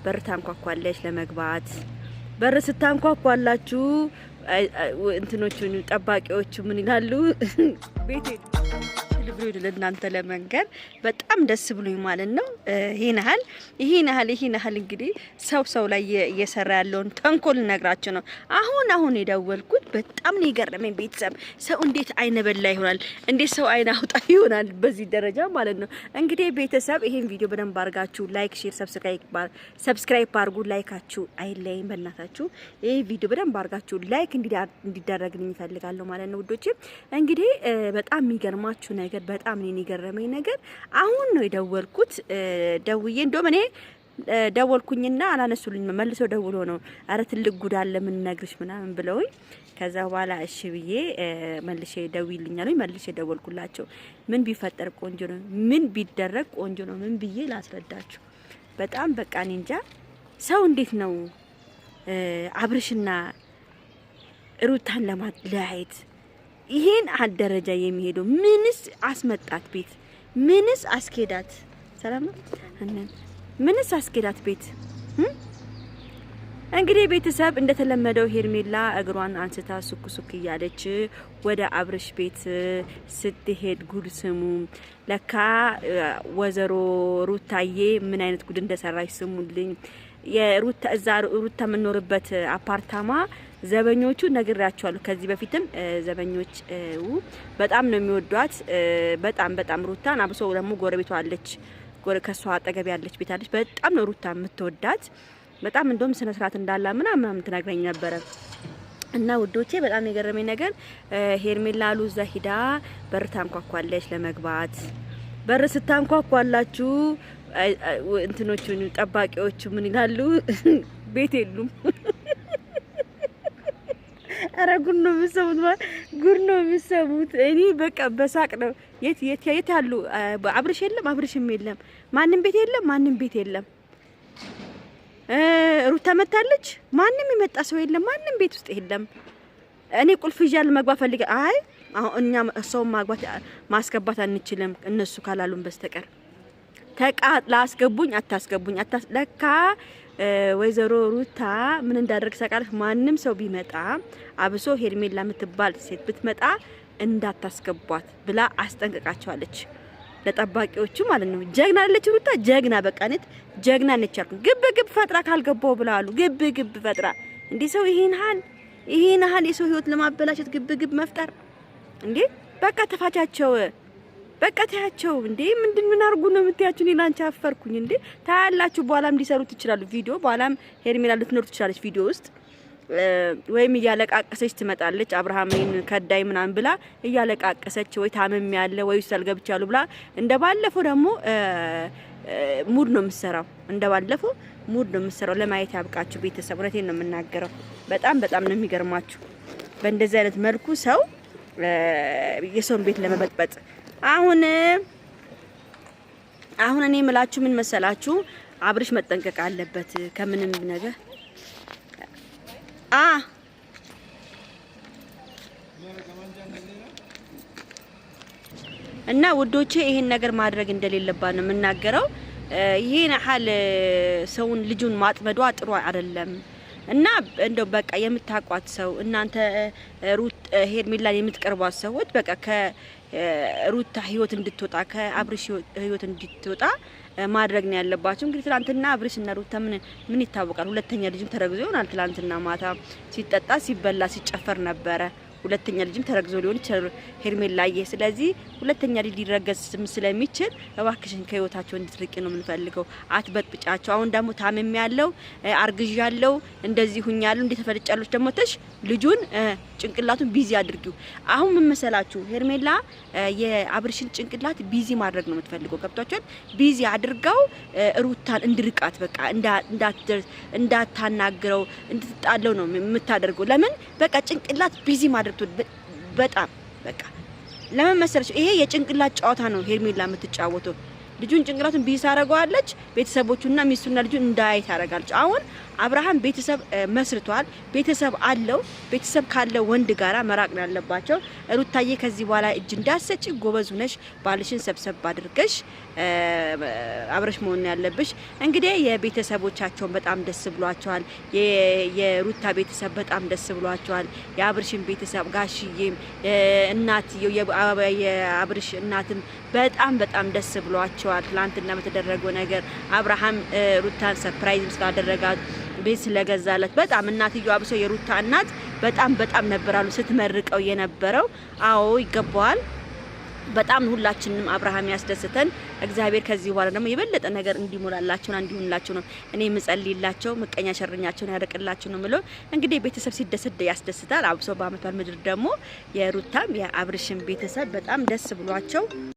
በር ታንኳኳለች ለመግባት በር ስታንኳኳላችሁ እንትኖቹን ጠባቂዎቹ ምን ይላሉ ቤቴ ልብሩ ለእናንተ ለመንገር በጣም ደስ ብሎኝ ማለት ነው። ይሄን ያህል እንግዲህ ሰው ላይ እየሰራ ያለውን ተንኮል ነግራችሁ ነው አሁን የደወልኩት። በጣም ነው የገረመኝ ቤተሰብ ሰው እንዴት አይነ በላ ይሆናል? እንዴት ሰው አይነ አውጣ ይሆናል? በዚህ ደረጃ ማለት ነው። እንግዲህ ቤተሰብ ይሄን ቪዲዮ በደንብ አድርጋችሁ ላይክ፣ ሼር፣ ሰብስክራይብ አድርጉ። ላይካችሁ አይለይም በእናታችሁ። ይሄ ቪዲዮ በደንብ አድርጋችሁ ላይክ እንዲደረግልኝ እፈልጋለሁ ማለት ነው ውዶቼ። እንግዲህ በጣም የሚገርማችሁ ነገር በጣም እኔ የገረመኝ ነገር አሁን ነው የደወልኩት። ደውዬ እንደውም እኔ ደወልኩኝና አላነሱልኝ። መልሰው ደውሎ ነው አረ ትልቅ ጉድ አለ ምን ነግርሽ ምናምን ብለውኝ ከዛ በኋላ እሺ ብዬ መልሼ ደውይልኛል። መልሼ ደወልኩላቸው። ምን ቢፈጠር ቆንጆ ነው፣ ምን ቢደረግ ቆንጆ ነው፣ ምን ብዬ ላስረዳችሁ። በጣም በቃ እኔ እንጃ ሰው እንዴት ነው አብርሽና ሩታን ለማለያየት ይሄን ደረጃ የሚሄደው? ምንስ አስመጣት ቤት? ምንስ አስኬዳት? ሰላም ነው ምንስ አስኬዳት ቤት? እንግዲህ ቤተሰብ እንደተለመደው ሄርሜላ እግሯን አንስታ ሱክ እያለች ወደ አብርሽ ቤት ስትሄድ ጉድ ስሙ። ለካ ወዘሮ ሩታዬ ምን አይነት ጉድ እንደሰራች ስሙልኝ። የሩታ እዛ ሩታ የምንኖርበት አፓርታማ ዘበኞቹ ነግራቸዋለሁ። ከዚህ በፊትም ዘበኞች በጣም ነው የሚወዷት። በጣም ሩታን አብሶ ደግሞ ጎረቤቷ አለች፣ ከሷ አጠገብ ያለች ቤት አለች። በጣም ነው ሩታ የምትወዳት። በጣም እንደውም ስነ ስርዓት እንዳላ ምናምን ትነግረኝ ነበረ። እና ውዶቼ በጣም የገረመኝ ነገር ሄርሜላ ሉዛ ሂዳ በር ታንኳኳለች ለመግባት። በር ስታንኳኳላችሁ እንትኖቹን ጠባቂዎቹ ምን ይላሉ ቤት የሉም። አረ ጉድ ነው የምትሰሙት። እኔ በቃ በሳቅ ነው። የት ያሉ አብርሽ የለም፣ አብርሽም የለም፣ ማንም ቤት የለም። ሩታ መታለች፣ ማንም የመጣ ሰው የለም፣ ማንም ቤት ውስጥ የለም። እኔ ቁልፍ ይዣል መግባት ፈልገ አሁን እኛ ሰው ማስገባት አንችልም እነሱ ካላሉን በስተቀር ተቃጥላ አታስገቡኝ። ለካ ወይዘሮ ሩታ ምን እንዳደረግ ሰቃለች። ማንም ሰው ቢመጣ አብሶ ሄርሜላ የምትባል ሴት ብትመጣ እንዳታስገቧት ብላ አስጠንቅቃቸዋለች ለጠባቂዎቹ ማለት ነው። ጀግና አለች ሩታ፣ ጀግና በቃ ነች፣ ጀግና ነች አልኩ። ግብ ፈጥራ ካልገባው ብላሉ። ግብ ፈጥራ እንዴ ሰው ይሄን ሀል የሰው ህይወት ለማበላሸት ግብ መፍጠር እንዴ! በቃ ተፋቻቸው፣ በቃ ታያቸው እንዴ! ምን አርጉ ነው የምትያችሁ? እኔ ላንቺ አፈርኩኝ እንዴ! ታያላችሁ። በኋላም ሊሰሩት ይችላሉ ቪዲዮ። በኋላም ሄርሜላ ልትኖር ትችላለች ቪዲዮ ውስጥ ወይም እያለቃቀሰች ትመጣለች። አብርሃምን ከዳይ ምናምን ብላ እያለቃቀሰች ወይ ታመም ያለ ወይ ሰልገብቻለሁ ብላ እንደባለፈው ደግሞ ሙድ ነው የምትሰራው። ለማየት ያብቃችሁ ቤተሰብ። እውነቴን ነው የምናገረው። በጣም ነው የሚገርማችሁ በእንደዚህ አይነት መልኩ ሰው የሰውን ቤት ለመበጥበጥ። አሁን እኔ የምላችሁ ምን መሰላችሁ? አብርሽ መጠንቀቅ አለበት ከምንም ነገር እና ውዶቼ ይሄን ነገር ማድረግ እንደሌለባት ነው የምናገረው። ይሄን ሐል ሰውን ልጁን ማጥመዷ ጥሩ አይደለም። እና እንደው በቃ የምታቋት ሰው እናንተ ሄርሜላን የምትቀርቧት ሰዎች በቃ ከሩታ ህይወት እንድትወጣ ከአብርሽ ህይወት እንድትወጣ ማድረግ ነው ያለባችሁ። እንግዲህ ትላንትና አብርሽ እና ሩታ ምን ይታወቃል? ሁለተኛ ልጅም ተረግዞ ይሆናል። ትላንትና ማታ ሲጠጣ ሲበላ ሲጨፈር ነበረ። ሁለተኛ ልጅም ተረግዞ ሊሆን ይችላል ሄርሜላዬ። ስለዚህ ሁለተኛ ልጅ ሊረገዝ ስለሚችል እባክሽን ከህይወታቸው እንድትርቂ ነው የምንፈልገው። አትበጥብጫቸው። አሁን ደግሞ ታመም ያለው አርግዣለሁ እንደዚህ ሁኛለሁ እንደተፈለጫለች ደግሞ ተሽ ልጁን ጭንቅላቱን ቢዚ አድርጊው። አሁን ምን መሰላችሁ ሄርሜላ የአብርሽን ጭንቅላት ቢዚ ማድረግ ነው የምትፈልገው። ገብቷችኋል? ቢዚ አድርጋው ሩታን እንድርቃት በቃ እንዳታናግረው እንድትጣለው ነው የምታደርገው። ለምን በቃ ጭንቅላት ቢዚ ማድረግ በጣም በቃ ለምን መሰለሽ ይሄ የጭንቅላት ጨዋታ ነው ሄርሜላ የምትጫወተው። ልጁን ጭንቅላቱን ቢዚ ታረጋዋለች። ቤተሰቦቹና ሚስቱና ልጁን እንዳያይ ታረጋለች። አሁን አብርሃም ቤተሰብ መስርቷል። ቤተሰብ አለው። ቤተሰብ ካለው ወንድ ጋራ መራቅ ነው ያለባቸው። ሩታዬ ከዚህ በኋላ እጅ እንዳሰጪ ጎበዝ ነሽ። ባልሽን ሰብሰብ አድርገሽ አብረሽ መሆን ያለብሽ። እንግዲህ የቤተሰቦቻቸውን በጣም ደስ ብሏቸዋል። የሩታ ቤተሰብ በጣም ደስ ብሏቸዋል። የአብርሽን ቤተሰብ ጋሽዬም እናትየው የአብርሽ እናትም በጣም ደስ ብሏቸዋል። ትላንትና በተደረገው ነገር አብርሃም ሩታን ሰርፕራይዝ ስላደረጋት ቤት ስለገዛለት በጣም እናትየው አብሶ የሩታ እናት በጣም ነበራሉ ስትመርቀው የነበረው። አዎ ይገባዋል። በጣም ሁላችንም አብርሃም ያስደስተን። እግዚአብሔር ከዚህ በኋላ ደግሞ የበለጠ ነገር እንዲሞላላቸውና እንዲሆንላቸው ነው እኔ ምጸልይላቸው። ምቀኛ ሸረኛቸውን ያደርቅላቸው ነው ምለው። እንግዲህ ቤተሰብ ሲደሰት ያስደስታል። አብሶ በአመት በዓል ምድር ደግሞ የሩታም የአብርሽም ቤተሰብ በጣም ደስ ብሏቸው